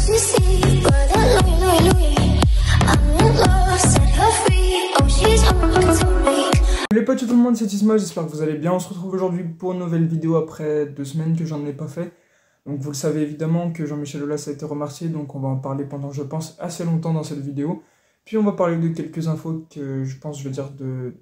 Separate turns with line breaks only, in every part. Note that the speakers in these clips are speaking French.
Les potes, tout le monde, c'est Isma, j'espère que vous allez bien. On se retrouve aujourd'hui pour une nouvelle vidéo après 2 semaines que j'en ai pas fait. Donc vous le savez évidemment que Jean-Michel Aulas a été remercié, donc on va en parler pendant, je pense, assez longtemps dans cette vidéo. Puis on va parler de quelques infos que je vais dire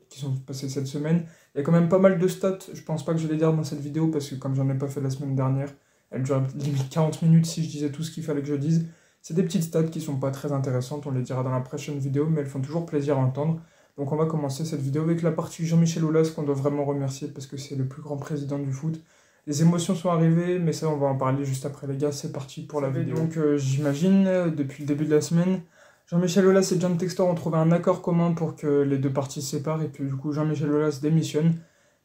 qui sont passées cette semaine. Il y a quand même pas mal de stats, je pense pas que je vais les dire dans cette vidéo parce que comme j'en ai pas fait la semaine dernière, elle durait limite 40 minutes si je disais tout ce qu'il fallait que je dise. C'est des petites stats qui sont pas très intéressantes, on les dira dans la prochaine vidéo, mais elles font toujours plaisir à entendre. Donc on va commencer cette vidéo avec la partie Jean-Michel Aulas qu'on doit vraiment remercier parce que c'est le plus grand président du foot. Les émotions sont arrivées, mais ça on va en parler juste après les gars, c'est parti pour la vidéo. Donc j'imagine, depuis le début de la semaine, Jean-Michel Aulas et John Textor ont trouvé un accord commun pour que les deux parties se séparent et puis du coup Jean-Michel Aulas démissionne.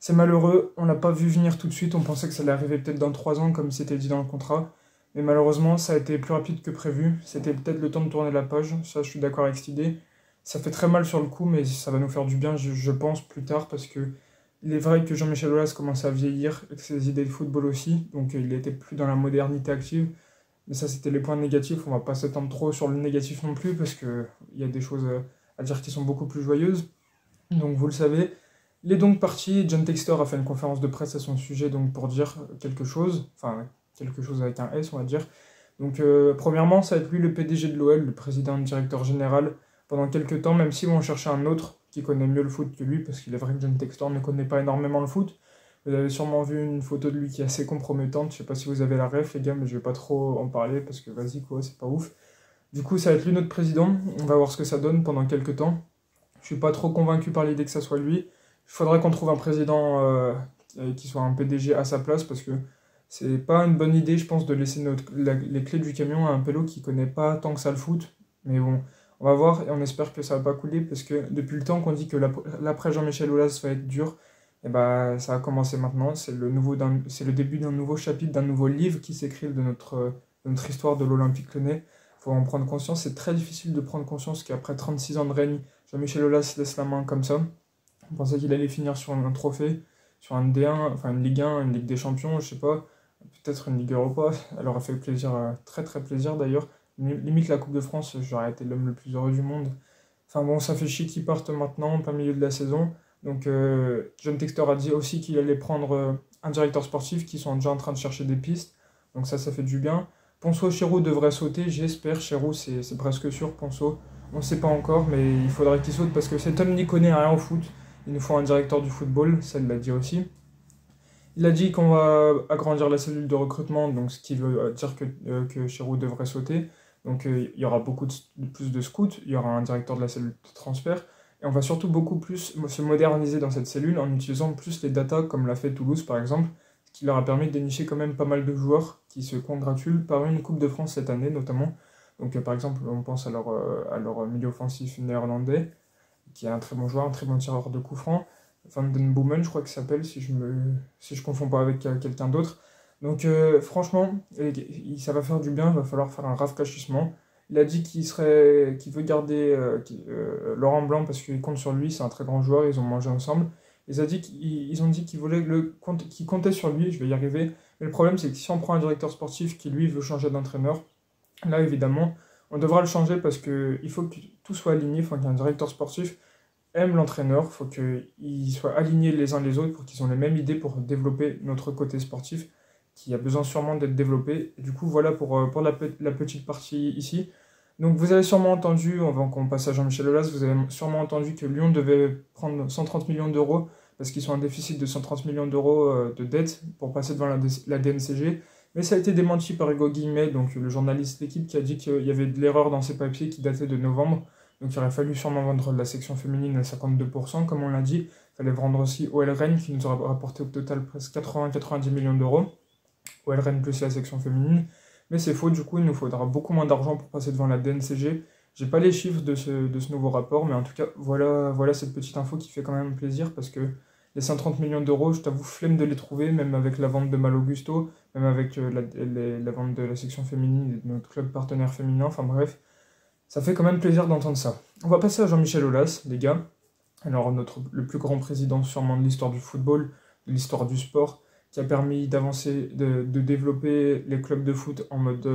C'est malheureux, on l'a pas vu venir tout de suite, on pensait que ça allait arriver peut-être dans 3 ans comme c'était dit dans le contrat. Mais malheureusement ça a été plus rapide que prévu, c'était peut-être le temps de tourner la page, ça je suis d'accord avec cette idée. Ça fait très mal sur le coup, mais ça va nous faire du bien, je pense, plus tard, parce que il est vrai que Jean-Michel Aulas commence à vieillir, avec ses idées de football aussi, donc il n'était plus dans la modernité active. Mais ça, c'était les points négatifs, on va pas s'étendre trop sur le négatif non plus, parce qu'il y a des choses à dire qui sont beaucoup plus joyeuses. Donc vous le savez, il est donc parti, John Textor a fait une conférence de presse à son sujet, donc pour dire quelque chose, enfin, quelque chose avec un S, on va dire. Donc premièrement, ça va être lui le PDG de l'OL, le président et directeur général, pendant quelques temps, même si on cherchait un autre qui connaît mieux le foot que lui, parce qu'il est vrai que John Textor ne connaît pas énormément le foot. Vous avez sûrement vu une photo de lui qui est assez compromettante, je sais pas si vous avez la ref les gars, mais je vais pas trop en parler, parce que vas-y quoi, c'est pas ouf. Du coup, ça va être lui notre président, on va voir ce que ça donne pendant quelques temps. Je suis pas trop convaincu par l'idée que ça soit lui. Il faudrait qu'on trouve un président qui soit un PDG à sa place, parce que c'est pas une bonne idée, je pense, de laisser les clés du camion à un pélo qui connaît pas tant que ça le foot, mais bon... On va voir et on espère que ça va pas couler parce que depuis le temps qu'on dit que l'après Jean-Michel Aulas va être dur, et bah ça a commencé maintenant. C'est le début d'un nouveau chapitre, d'un nouveau livre qui s'écrit de notre histoire de l'Olympique Lyonnais. Il faut en prendre conscience. C'est très difficile de prendre conscience qu'après 36 ans de règne, Jean-Michel Aulas laisse la main comme ça. On pensait qu'il allait finir sur un trophée, sur un D1, enfin une Ligue 1, une Ligue des Champions, je sais pas, peut-être une Ligue Europa. Elle aura fait plaisir, très très plaisir d'ailleurs. Limite la Coupe de France, j'aurais été l'homme le plus heureux du monde. Enfin bon, ça fait chier qu'ils partent maintenant, en plein milieu de la saison. Donc John Textor a dit aussi qu'il allait prendre un directeur sportif qui sont déjà en train de chercher des pistes. Donc ça fait du bien. Ponceau Chéroux devrait sauter, j'espère. Chéroux, c'est presque sûr. Ponceau, on ne sait pas encore, mais il faudrait qu'il saute parce que cet homme n'y connaît rien au foot. Il nous faut un directeur du football, ça il l'a dit aussi. Il a dit qu'on va agrandir la cellule de recrutement, donc ce qui veut dire que Chéroux devrait sauter. Donc il y aura plus de scouts, il y aura un directeur de la cellule de transfert, et on va surtout beaucoup plus se moderniser dans cette cellule en utilisant plus les data comme l'a fait Toulouse par exemple, ce qui leur a permis de dénicher quand même pas mal de joueurs qui se congratulent par une Coupe de France cette année notamment. Donc par exemple on pense à leur milieu offensif néerlandais, qui est un très bon joueur, un très bon tireur de coups francs, Van den Boomen je crois qu'il s'appelle si je confonds pas avec quelqu'un d'autre. Donc franchement, ça va faire du bien, il va falloir faire un rafraîchissement. Il a dit qu'il veut garder Laurent Blanc parce qu'il compte sur lui, c'est un très grand joueur, ils ont mangé ensemble. Ils ont dit qu'ils comptaient sur lui, je vais y arriver. Mais le problème c'est que si on prend un directeur sportif qui lui veut changer d'entraîneur, là évidemment, on devra le changer parce qu'il faut que tout soit aligné, il faut qu'un directeur sportif aime l'entraîneur, il faut qu'ils soient alignés les uns les autres pour qu'ils aient les mêmes idées pour développer notre côté sportif, qui a besoin sûrement d'être développé. Et du coup, voilà pour la petite partie ici. Donc vous avez sûrement entendu, avant qu'on passe à Jean-Michel Aulas, vous avez sûrement entendu que Lyon devait prendre 130 millions d'euros, parce qu'ils sont en déficit de 130 millions d'euros de dette pour passer devant la DNCG. Mais ça a été démenti par Hugo Guillemet, donc le journaliste d'équipe, qui a dit qu'il y avait de l'erreur dans ces papiers qui dataient de novembre. Donc il aurait fallu sûrement vendre la section féminine à 52%, comme on l'a dit. Il fallait vendre aussi OL Rennes, qui nous aurait rapporté au total presque 80-90 millions d'euros. OL Rennes plus la section féminine. Mais c'est faux, du coup, il nous faudra beaucoup moins d'argent pour passer devant la DNCG. J'ai pas les chiffres de ce nouveau rapport, mais en tout cas, voilà cette petite info qui fait quand même plaisir, parce que les 130 millions d'euros, je t'avoue, flemme de les trouver, même avec la vente de Mal Augusto, même avec la vente de la section féminine et de notre club partenaire féminin, enfin bref. Ça fait quand même plaisir d'entendre ça. On va passer à Jean-Michel Aulas, les gars. Alors, le plus grand président sûrement de l'histoire du football, de l'histoire du sport, qui a permis d'avancer, de développer les clubs de foot en mode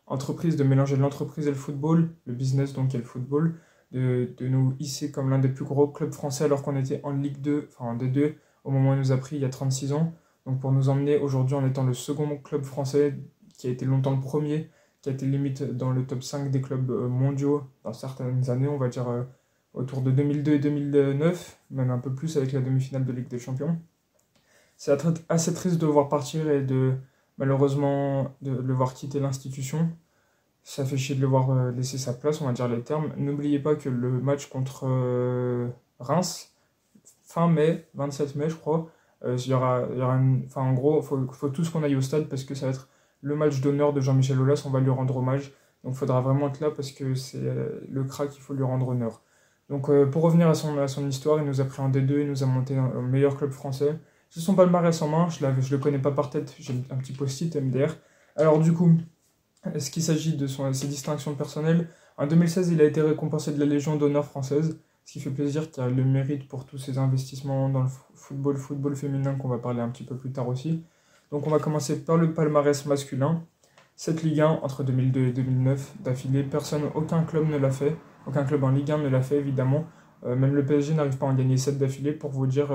entreprise de mélanger l'entreprise et le football, le business donc et le football, de nous hisser comme l'un des plus gros clubs français alors qu'on était en Ligue 2, enfin en D2, au moment où il nous a pris il y a 36 ans. Donc pour nous emmener aujourd'hui en étant le second club français, qui a été longtemps le premier, qui a été limite dans le top 5 des clubs mondiaux dans certaines années, on va dire autour de 2002 et 2009, même un peu plus avec la demi-finale de Ligue des Champions. C'est assez triste de le voir partir et malheureusement de le voir quitter l'institution. Ça fait chier de le voir laisser sa place, on va dire les termes. N'oubliez pas que le match contre Reims, fin mai, 27 mai je crois, il y aura enfin en gros, faut tous qu'on aille au stade parce que ça va être le match d'honneur de Jean-Michel Aulas, on va lui rendre hommage. Donc il faudra vraiment être là parce que c'est le crack, il faut lui rendre honneur. Donc pour revenir à son histoire, il nous a pris en D2, il nous a monté au meilleur club français. J'ai son palmarès en main, je le connais pas par tête, j'ai un petit post-it MDR. Alors du coup, est-ce qu'il s'agit de ses distinctions personnelles? En 2016, il a été récompensé de la Légion d'honneur française, ce qui fait plaisir, qu'il a le mérite pour tous ses investissements dans le football féminin qu'on va parler un petit peu plus tard aussi. Donc on va commencer par le palmarès masculin. 7 Ligue 1 entre 2002 et 2009 d'affilée, aucun club ne l'a fait, aucun club en Ligue 1 ne l'a fait évidemment. Même le PSG n'arrive pas à en gagner 7 d'affilée pour vous dire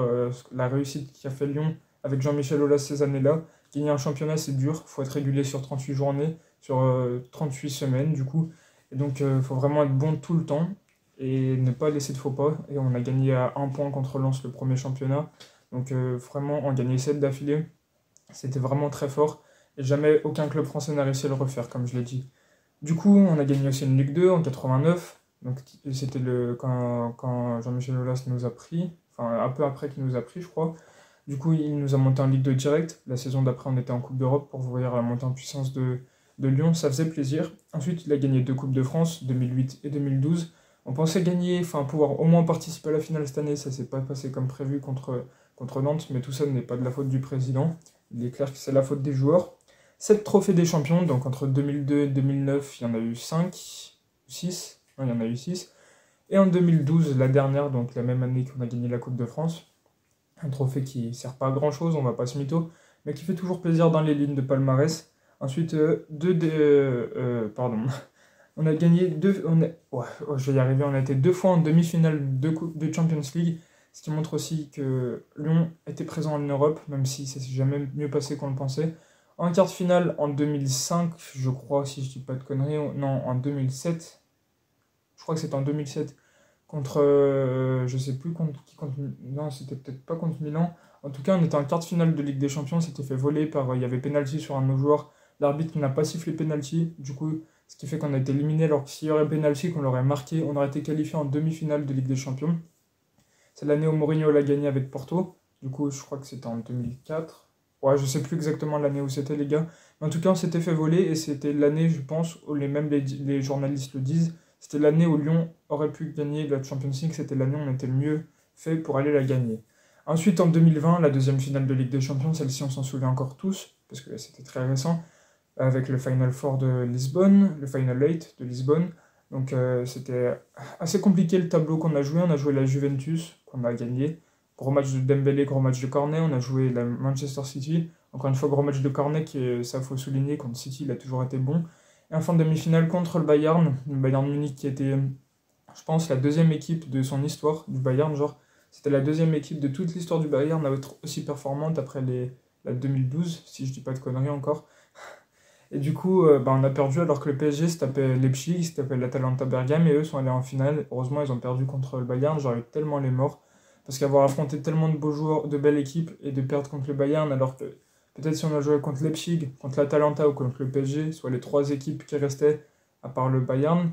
la réussite qu'a fait Lyon avec Jean-Michel Aulas ces années-là. Gagner un championnat c'est dur, il faut être régulier sur 38 journées, sur 38 semaines du coup. Et donc il faut vraiment être bon tout le temps et ne pas laisser de faux pas. Et on a gagné à 1 point contre Lens le premier championnat. Donc vraiment en gagner 7 d'affilée, c'était vraiment très fort. Et jamais aucun club français n'a réussi à le refaire comme je l'ai dit. Du coup on a gagné aussi une Ligue 2 en 89. Donc c'était quand Jean-Michel Aulas nous a pris, enfin un peu après qu'il nous a pris je crois. Du coup il nous a monté en Ligue 2 direct. La saison d'après on était en Coupe d'Europe pour vous voir la montée en puissance de Lyon, ça faisait plaisir. Ensuite il a gagné 2 Coupes de France, 2008 et 2012. On pensait gagner, enfin pouvoir au moins participer à la finale cette année, ça s'est pas passé comme prévu contre Nantes, mais tout ça n'est pas de la faute du président. Il est clair que c'est la faute des joueurs. 7 trophées des champions, donc entre 2002 et 2009 il y en a eu 5 ou 6. Il y en a eu 6. Et en 2012, la dernière, donc la même année qu'on a gagné la Coupe de France, un trophée qui ne sert pas à grand chose, on va pas se mytho, mais qui fait toujours plaisir dans les lignes de palmarès. Ensuite, pardon. On a gagné je vais y arriver, on a été 2 fois en demi-finale de Champions League, ce qui montre aussi que Lyon était présent en Europe, même si ça s'est jamais mieux passé qu'on le pensait. En quart de finale en 2005, je crois, si je dis pas de conneries, non, en 2007. Je crois que c'était en 2007, contre, je sais plus non c'était peut-être pas contre Milan, en tout cas on était en quart de finale de Ligue des Champions, c'était fait voler il y avait penalty sur un de nos joueurs, l'arbitre n'a pas sifflé penalty, du coup, ce qui fait qu'on a été éliminé, alors que s'il y aurait penalty, qu'on l'aurait marqué, on aurait été qualifié en demi-finale de Ligue des Champions. C'est l'année où Mourinho l'a gagné avec Porto, du coup je crois que c'était en 2004, ouais je sais plus exactement l'année où c'était les gars, mais en tout cas on s'était fait voler, et c'était l'année je pense où les journalistes le disent, c'était l'année où Lyon aurait pu gagner la Champions League, c'était l'année où on était le mieux fait pour aller la gagner. Ensuite, en 2020, la deuxième finale de Ligue des Champions, celle-ci on s'en souvient encore tous, parce que c'était très récent, avec le Final Four de Lisbonne, le Final 8 de Lisbonne. Donc c'était assez compliqué le tableau qu'on a joué. On a joué la Juventus, qu'on a gagné. Gros match de Dembélé, gros match de Cornet. On a joué la Manchester City. Encore une fois, gros match de Cornet, ça faut souligner, contre City, il a toujours été bon. Et en fin de demi-finale contre le Bayern Munich qui était, je pense, la deuxième équipe de son histoire, du Bayern, genre, c'était la deuxième équipe de toute l'histoire du Bayern à être aussi performante après la 2012, si je dis pas de conneries encore. Et du coup, on a perdu alors que le PSG se tapait Leipzig, se tapait l'Atalanta Bergame, et eux sont allés en finale. Heureusement, ils ont perdu contre le Bayern, j'aurais eu tellement les morts, parce qu'avoir affronté tellement de beaux joueurs, de belles équipes, et de perdre contre le Bayern, alors que peut-être si on a joué contre Leipzig, contre l'Atalanta ou contre le PSG, soit les 3 équipes qui restaient, à part le Bayern,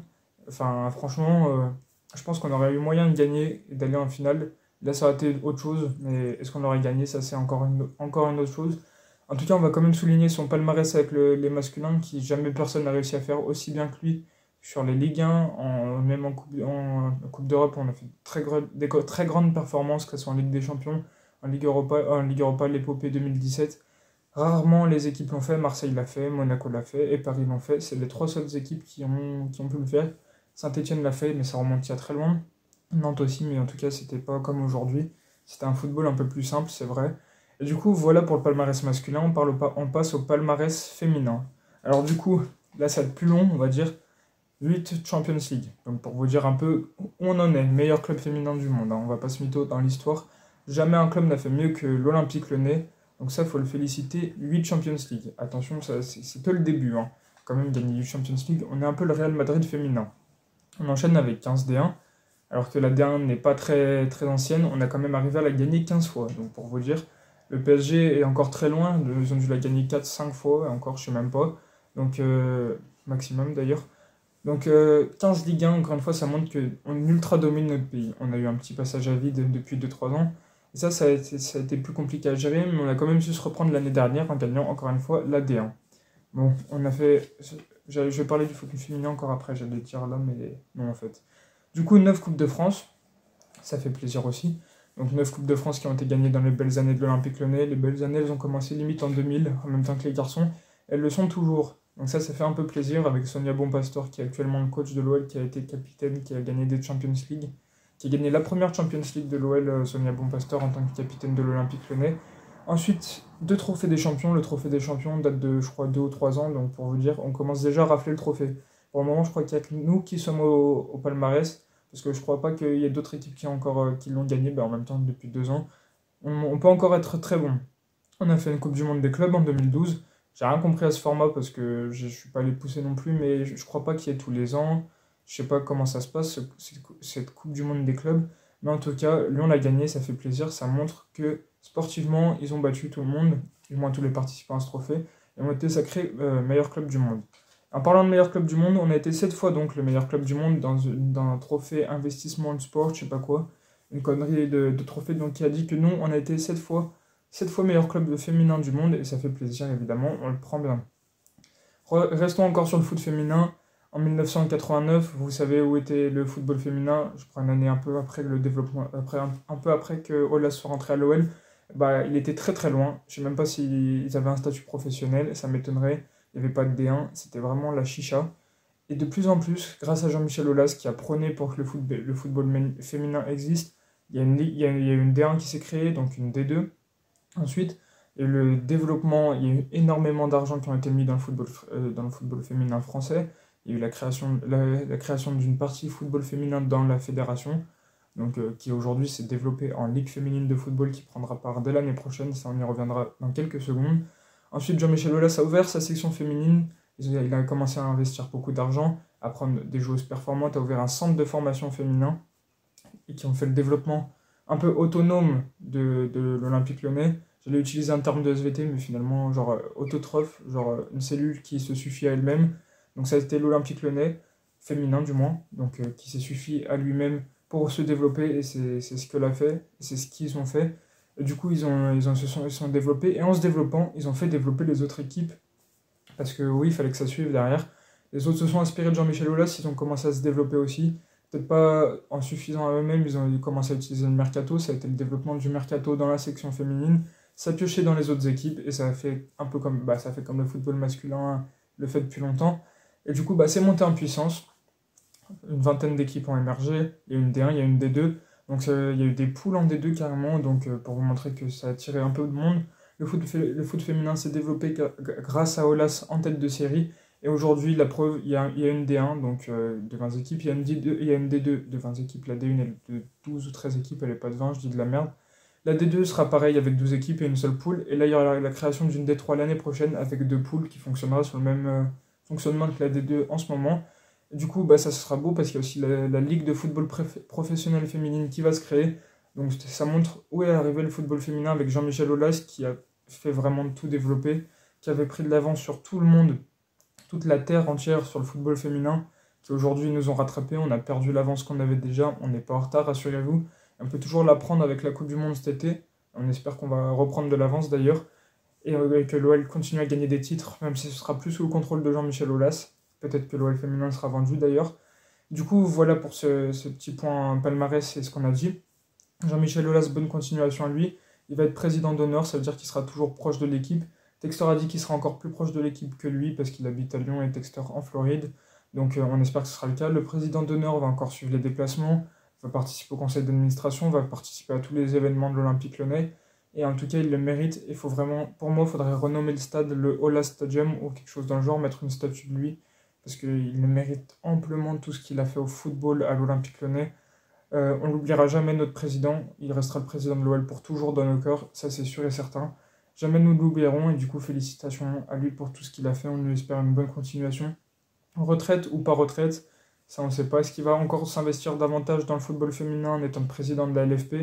enfin franchement, je pense qu'on aurait eu moyen de gagner et d'aller en finale. Là ça aurait été autre chose, mais est-ce qu'on aurait gagné, ça c'est encore une autre chose. En tout cas on va quand même souligner son palmarès avec les masculins, qui jamais personne n'a réussi à faire aussi bien que lui sur les Ligue 1, même en Coupe d'Europe on a fait des très grandes performances, que ce soit en Ligue des Champions, en Ligue Europa, l'épopée 2017. Rarement les équipes l'ont fait, Marseille l'a fait, Monaco l'a fait et Paris l'ont fait. C'est les 3 seules équipes qui ont pu le faire. Saint-Etienne l'a fait, mais ça remonte il y a très loin. Nantes aussi, mais en tout cas, c'était pas comme aujourd'hui. C'était un football un peu plus simple, c'est vrai. Et du coup, voilà pour le palmarès masculin, on passe au palmarès féminin. Alors du coup, là ça va être plus long, on va dire, 8 Champions League. Donc pour vous dire un peu où on en est, meilleur club féminin du monde, hein. On va pas se mytho dans l'histoire. Jamais un club n'a fait mieux que l'Olympique Lyonnais. Donc ça, il faut le féliciter, 8 Champions League. Attention, c'est que le début, hein. Quand même, gagner 8 Champions League, on est un peu le Real Madrid féminin. On enchaîne avec 15 D1, alors que la D1 n'est pas très, très ancienne, on a quand même arrivé à la gagner 15 fois. Donc pour vous dire, le PSG est encore très loin, ils ont dû la gagner 4-5 fois, et encore je sais même pas. Donc maximum d'ailleurs. Donc 15 Ligue 1, encore une fois, ça montre qu'on ultra domine notre pays. On a eu un petit passage à vide depuis 2-3 ans. Et ça a été plus compliqué à gérer, mais on a quand même su se reprendre l'année dernière en gagnant encore une fois la D1. Bon, on a fait... Je vais parler du football féminin encore après, j'allais dire là, mais non en fait. Du coup, 9 Coupes de France, ça fait plaisir aussi. Donc 9 Coupes de France qui ont été gagnées dans les belles années de l'Olympique Lyonnais. Les belles années, elles ont commencé limite en 2000, en même temps que les garçons. Elles le sont toujours. Donc ça fait un peu plaisir avec Sonia Bonpastor, qui est actuellement le coach de l'OL, qui a été capitaine, qui a gagné des Champions League, qui a gagné la première Champions League de l'OL, Sonia Bonpastor, en tant que capitaine de l'Olympique Lyonnais. Ensuite, 2 trophées des champions. Le trophée des champions date de, je crois, 2 ou 3 ans. Donc pour vous dire, on commence déjà à rafler le trophée. Pour le moment, je crois qu'il n'y a que nous qui sommes au palmarès, parce que je ne crois pas qu'il y ait d'autres équipes qui l'ont gagné en même temps depuis 2 ans. On peut encore être très bon. On a fait une Coupe du Monde des clubs en 2012. J'ai rien compris à ce format parce que je ne suis pas allé pousser non plus, mais je crois pas qu'il y ait tous les ans. Je sais pas comment ça se passe, cette Coupe du Monde des clubs. Mais en tout cas, Lyon l'a gagné, ça fait plaisir. Ça montre que sportivement, ils ont battu tout le monde, du moins tous les participants à ce trophée, et ont été sacrés meilleur club du monde. En parlant de meilleur club du monde, on a été 7 fois donc le meilleur club du monde dans un trophée investissement de sport, je sais pas quoi. Une connerie de trophée donc, qui a dit que non, on a été 7 fois meilleur club féminin du monde, et ça fait plaisir évidemment, on le prend bien. Restons encore sur le foot féminin. En 1989, vous savez où était le football féminin. Je prends une année un peu après le développement, un peu après que Aulas soit rentré à l'OL. Il était très très loin. Je ne sais même pas s'ils avaient un statut professionnel, ça m'étonnerait. Il n'y avait pas de D1, c'était vraiment la chicha. Et de plus en plus, grâce à Jean-Michel Aulas qui a prôné pour que le football féminin existe, il y a une D1 qui s'est créée, donc une D2. Ensuite, et le développement, il y a eu énormément d'argent qui ont été mis dans le football féminin français. Il y a eu la création d'une partie football féminin dans la fédération, donc, qui aujourd'hui s'est développée en Ligue féminine de football qui prendra part dès l'année prochaine, ça on y reviendra dans quelques secondes. Ensuite, Jean-Michel Aulas a ouvert sa section féminine, il a commencé à investir beaucoup d'argent, à prendre des joueuses performantes, a ouvert un centre de formation féminin, et qui ont fait le développement un peu autonome de l'Olympique Lyonnais. J'allais utiliser un terme de SVT, mais finalement, genre autotrophe, genre une cellule qui se suffit à elle-même. Donc ça a été l'Olympique Lyonnais, féminin du moins, donc qui s'est suffi à lui-même pour se développer, et c'est ce qu'elle a fait, et c'est ce qu'ils ont fait. Et du coup, ils se sont développés, et en se développant, ils ont fait développer les autres équipes, parce que oui, il fallait que ça suive derrière. Les autres se sont inspirés de Jean-Michel Aulas, ils ont commencé à se développer aussi. Peut-être pas en suffisant à eux-mêmes, ils ont commencé à utiliser le mercato, ça a été le développement du mercato dans la section féminine, ça piochait dans les autres équipes, et ça a fait un peu comme, ça fait comme le football masculin le fait depuis longtemps. Et du coup, c'est monté en puissance. Une vingtaine d'équipes ont émergé. Il y a une D1, il y a une D2. Donc il y a eu des poules en D2 carrément. Donc pour vous montrer que ça a attiré un peu de monde. Le foot féminin s'est développé grâce à Aulas en tête de série. Et aujourd'hui, la preuve, il y a une D1 donc, de 20 équipes. Il y a une D2 de 20 équipes. La D1 est de 12 ou 13 équipes. Elle n'est pas de 20, je dis de la merde. La D2 sera pareil avec 12 équipes et une seule poule. Et là, il y aura la création d'une D3 l'année prochaine avec 2 poules qui fonctionnera sur le même fonctionnement que la D2 en ce moment. Et du coup, ça sera beau parce qu'il y a aussi la Ligue de football professionnel féminine qui va se créer. Donc ça montre où est arrivé le football féminin avec Jean-Michel Aulas qui a fait vraiment tout développer, qui avait pris de l'avance sur tout le monde, toute la terre entière sur le football féminin, qui aujourd'hui nous ont rattrapés. On a perdu l'avance qu'on avait déjà, on n'est pas en retard, rassurez-vous. On peut toujours la prendre avec la Coupe du Monde cet été. On espère qu'on va reprendre de l'avance d'ailleurs. Et que l'OL continue à gagner des titres, même si ce sera plus sous le contrôle de Jean-Michel Aulas. Peut-être que l'OL féminin sera vendu d'ailleurs. Du coup, voilà pour ce petit point palmarès et ce qu'on a dit. Jean-Michel Aulas, bonne continuation à lui. Il va être président d'honneur, ça veut dire qu'il sera toujours proche de l'équipe. Textor a dit qu'il sera encore plus proche de l'équipe que lui parce qu'il habite à Lyon et Textor en Floride. Donc on espère que ce sera le cas. Le président d'honneur va encore suivre les déplacements, va participer au conseil d'administration, va participer à tous les événements de l'Olympique Lyonnais. Et en tout cas, il le mérite. Il faut vraiment, pour moi, il faudrait renommer le stade le Ola Stadium ou quelque chose dans le genre, mettre une statue de lui, parce qu'il le mérite amplement tout ce qu'il a fait au football à l'Olympique Lyonnais. On n'oubliera jamais notre président, il restera le président de l'OL pour toujours dans nos cœurs, ça c'est sûr et certain. Jamais nous l'oublierons et du coup félicitations à lui pour tout ce qu'il a fait, on lui espère une bonne continuation. Retraite ou pas retraite, ça on ne sait pas. Est-ce qu'il va encore s'investir davantage dans le football féminin en étant président de la LFP,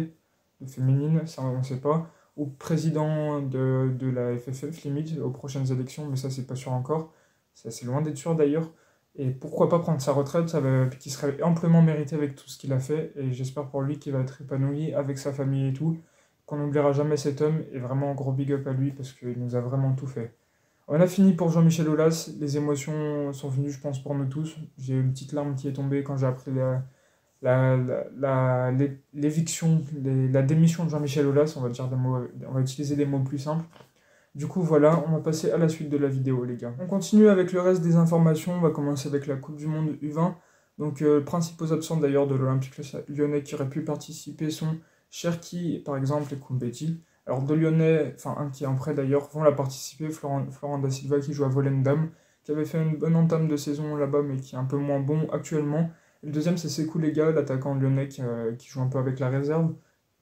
de féminine, ça on ne sait pas, ou président de la FFF limite aux prochaines élections, mais ça c'est pas sûr encore, c'est loin d'être sûr d'ailleurs. Et pourquoi pas prendre sa retraite, qui serait amplement mérité avec tout ce qu'il a fait, et j'espère pour lui qu'il va être épanoui avec sa famille et tout, qu'on n'oubliera jamais cet homme, et vraiment gros big up à lui parce qu'il nous a vraiment tout fait. On a fini pour Jean-Michel Aulas, les émotions sont venues je pense pour nous tous, j'ai eu une petite larme qui est tombée quand j'ai appris l'éviction, la démission de Jean-Michel Aulas, on va dire des mots, on va utiliser des mots plus simples. Du coup, voilà, on va passer à la suite de la vidéo, les gars. On continue avec le reste des informations. On va commencer avec la Coupe du Monde U20. Donc, principaux absents d'ailleurs de l'Olympique Lyonnais qui auraient pu participer sont Cherki, par exemple, et Koumbeti. Alors, de Lyonnais, enfin, un qui est en prêt d'ailleurs, vont la participer. Florent Da Silva qui joue à Volendam, qui avait fait une bonne entame de saison là-bas, mais qui est un peu moins bon actuellement. Et le deuxième, c'est Sekou Lega, l'attaquant lyonnais qui joue un peu avec la réserve,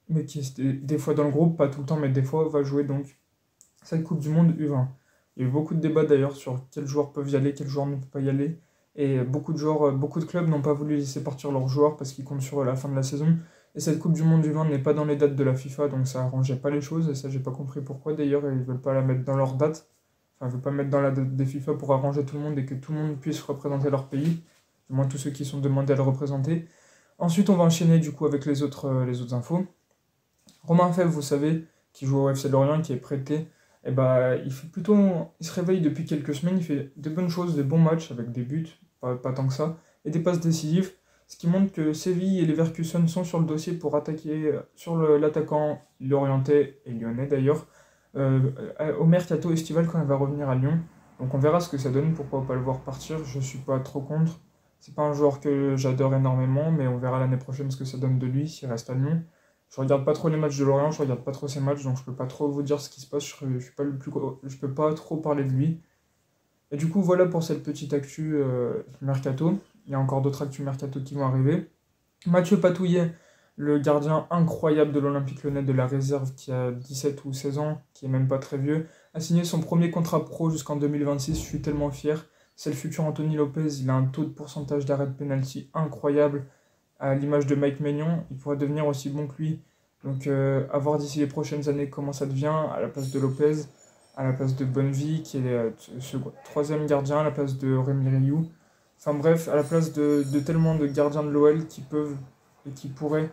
mais qui est des fois dans le groupe, pas tout le temps, mais des fois va jouer donc cette Coupe du Monde U20. Il y a eu beaucoup de débats d'ailleurs sur quels joueurs peuvent y aller, quels joueurs ne peuvent pas y aller. Et beaucoup de joueurs, beaucoup de clubs n'ont pas voulu laisser partir leurs joueurs parce qu'ils comptent sur la fin de la saison. Et cette Coupe du Monde U20 n'est pas dans les dates de la FIFA, donc ça arrangeait pas les choses. Et ça, j'ai pas compris pourquoi d'ailleurs, ils veulent pas la mettre dans leur date. Enfin, ils veulent pas mettre dans la date des FIFA pour arranger tout le monde et que tout le monde puisse représenter leur pays. Du moins tous ceux qui sont demandés à le représenter. Ensuite, on va enchaîner du coup avec les autres infos. Romain Fèvre, vous savez, qui joue au FC Lorient, qui est prêté. Et bah, il se réveille depuis quelques semaines, il fait de bonnes choses, de bons matchs avec des buts, pas tant que ça, et des passes décisives, ce qui montre que Séville et Leverkusen sont sur le dossier pour attaquer sur l'attaquant lorientais et lyonnais d'ailleurs, au mercato estival quand il va revenir à Lyon. Donc on verra ce que ça donne, pourquoi pas le voir partir, je suis pas trop contre. C'est pas un joueur que j'adore énormément, mais on verra l'année prochaine ce que ça donne de lui s'il reste à Lyon. Je regarde pas trop les matchs de Lorient, je regarde pas trop ses matchs, donc je peux pas trop vous dire ce qui se passe, je peux pas trop parler de lui. Et du coup, voilà pour cette petite actu mercato. Il y a encore d'autres actus mercato qui vont arriver. Mathieu Patouillet, le gardien incroyable de l'Olympique Lyonnais de la réserve qui a 17 ou 16 ans, qui est même pas très vieux, a signé son premier contrat pro jusqu'en 2026, je suis tellement fier. C'est le futur Anthony Lopez, il a un taux de pourcentage d'arrêt de penalty incroyable, à l'image de Mike Maignan, il pourrait devenir aussi bon que lui. Donc à voir d'ici les prochaines années comment ça devient, à la place de Lopez, à la place de Bonnevie, qui est ce troisième gardien, à la place de Rémi Rioux. Enfin bref, à la place de tellement de gardiens de l'OL qui peuvent et qui pourraient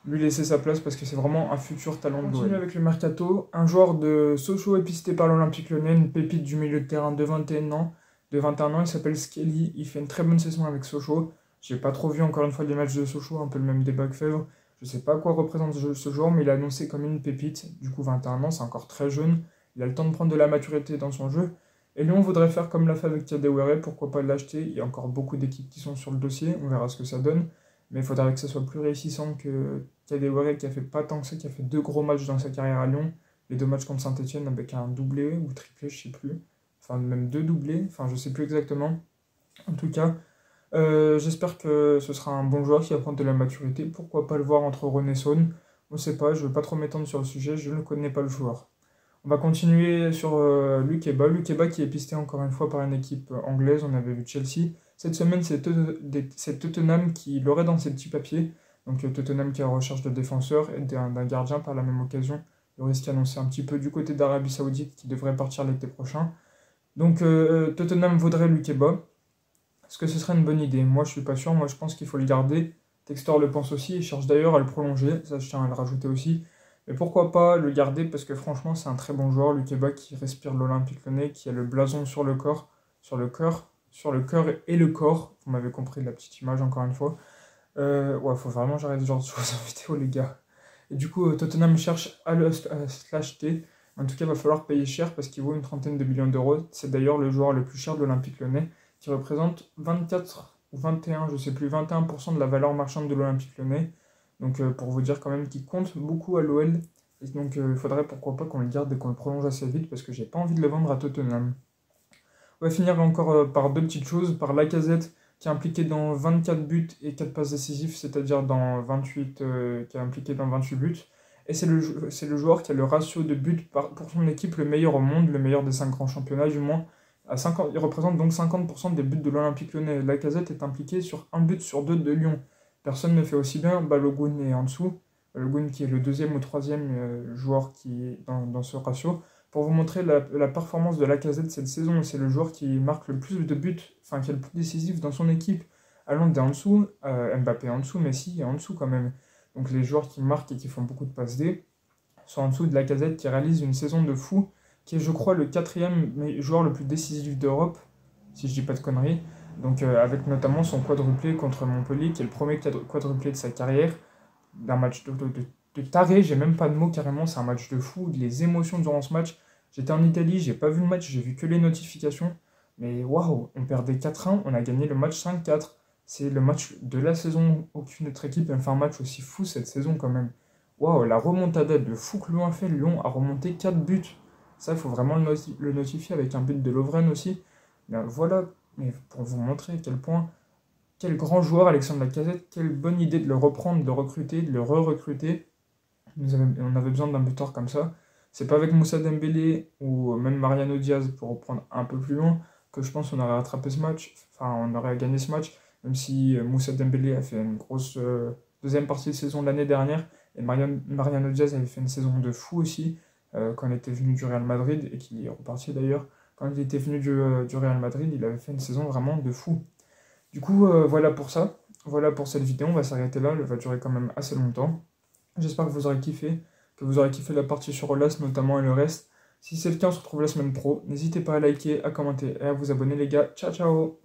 lui laisser sa place parce que c'est vraiment un futur talent de l'OL. On continue avec le mercato. Un joueur de Sochaux est pisté par l'Olympique Lyonnais, une pépite du milieu de terrain de 21 ans. Il s'appelle Skelly, il fait une très bonne saison avec Sochaux. J'ai pas trop vu encore une fois les matchs de Sochaux, un peu le même débat que Fèvre. Je sais pas quoi représente ce joueur, mais il est annoncé comme une pépite. Du coup, 21 ans, c'est encore très jeune. Il a le temps de prendre de la maturité dans son jeu. Et Lyon voudrait faire comme l'a fait avec Kadewere, pourquoi pas l'acheter. Il y a encore beaucoup d'équipes qui sont sur le dossier, on verra ce que ça donne. Mais il faudrait que ça soit plus réussissant que Kadewere, qui a fait pas tant que ça, qui a fait 2 gros matchs dans sa carrière à Lyon. Les 2 matchs contre Saint-Etienne avec un doublé ou triplé, je sais plus. Enfin, même 2 doublés, enfin, je sais plus exactement. En tout cas, j'espère que ce sera un bon joueur qui va prendre de la maturité. Pourquoi pas le voir entre René Saune? On ne sait pas, je ne veux pas trop m'étendre sur le sujet, je ne connais pas le joueur. On va continuer sur Lukeba. Lukeba qui est pisté encore une fois par une équipe anglaise, on avait vu Chelsea. Cette semaine, c'est Tottenham qui l'aurait dans ses petits papiers. Donc Tottenham qui est en recherche de défenseur et d'un gardien par la même occasion. Le risque annoncé un petit peu du côté d'Arabie Saoudite qui devrait partir l'été prochain. Donc Tottenham vaudrait Lukeba. Est-ce que ce serait une bonne idée? Moi, je suis pas sûr. Moi, je pense qu'il faut le garder. Textor le pense aussi. Il cherche d'ailleurs à le prolonger. Ça, je tiens à le rajouter aussi. Mais pourquoi pas le garder? Parce que franchement, c'est un très bon joueur. Lukeba qui respire l'Olympique Lyonnais, qui a le blason sur le corps, sur le cœur et le corps. Vous m'avez compris la petite image, encore une fois. Ouais, faut vraiment que j'arrête ce genre de choses en vidéo, les gars. Et du coup, Tottenham cherche à l'acheter. En tout cas, il va falloir payer cher parce qu'il vaut une trentaine de millions d'euros. C'est d'ailleurs le joueur le plus cher de l'Olympique Lyonnais, qui représente 24 ou 21, je sais plus, 21% de la valeur marchande de l'Olympique Lyonnais. Donc pour vous dire quand même qu'il compte beaucoup à l'OL Et donc il faudrait pourquoi pas qu'on le garde et qu'on le prolonge assez vite parce que j'ai pas envie de le vendre à Tottenham. On va finir encore par deux petites choses, par Lacazette qui est impliqué dans 24 buts et 4 passes décisives, c'est-à-dire dans 28, qui est impliqué dans 28 buts. Et c'est le joueur qui a le ratio de buts pour son équipe le meilleur au monde, le meilleur des 5 grands championnats du moins. Il représente donc 50% des buts de l'Olympique Lyonnais. Lacazette est impliqué sur un but sur deux de Lyon. Personne ne fait aussi bien, Balogun est en dessous. Balogun qui est le deuxième ou troisième joueur qui est dans ce ratio. Pour vous montrer la performance de Lacazette cette saison, c'est le joueur qui marque le plus de buts, enfin qui est le plus décisif dans son équipe. Haaland est en dessous, Mbappé est en dessous, Messi est en dessous quand même. Donc les joueurs qui marquent et qui font beaucoup de passes D sont en dessous de Lacazette qui réalise une saison de fou, qui est je crois le quatrième joueur le plus décisif d'Europe, si je dis pas de conneries. Donc avec notamment son quadruplé contre Montpellier, qui est le premier quadruplé de sa carrière, d'un match de taré, j'ai même pas de mots carrément, c'est un match de fou, les émotions durant ce match. J'étais en Italie, j'ai pas vu le match, j'ai vu que les notifications. Mais waouh, on perdait 4-1, on a gagné le match 5-4. C'est le match de la saison. Aucune autre équipe a fait un match aussi fou cette saison quand même. Waouh, la remontada de fou que Lyon a fait. Lyon a remonté 4 buts. Ça, il faut vraiment le notifier avec un but de Lovren aussi. Ben, voilà, mais pour vous montrer à quel point, quel grand joueur Alexandre Lacazette, quelle bonne idée de le reprendre, de le recruter, de le re-recruter. On avait besoin d'un buteur comme ça. C'est pas avec Moussa Dembélé ou même Mariano Diaz, pour reprendre un peu plus loin, que je pense qu'on aurait rattrapé ce match. Enfin, on aurait gagné ce match, même si Moussa Dembélé a fait une grosse deuxième partie de saison l'année dernière. Et Mariano Diaz avait fait une saison de fou aussi, quand il était venu du Real Madrid, et qui est reparti d'ailleurs. Quand il était venu du Real Madrid, il avait fait une saison vraiment de fou. Du coup, voilà pour ça. Voilà pour cette vidéo, on va s'arrêter là, elle va durer quand même assez longtemps. J'espère que vous aurez kiffé, la partie sur Olas notamment et le reste. Si c'est le cas, on se retrouve la semaine pro. N'hésitez pas à liker, à commenter et à vous abonner les gars. Ciao ciao!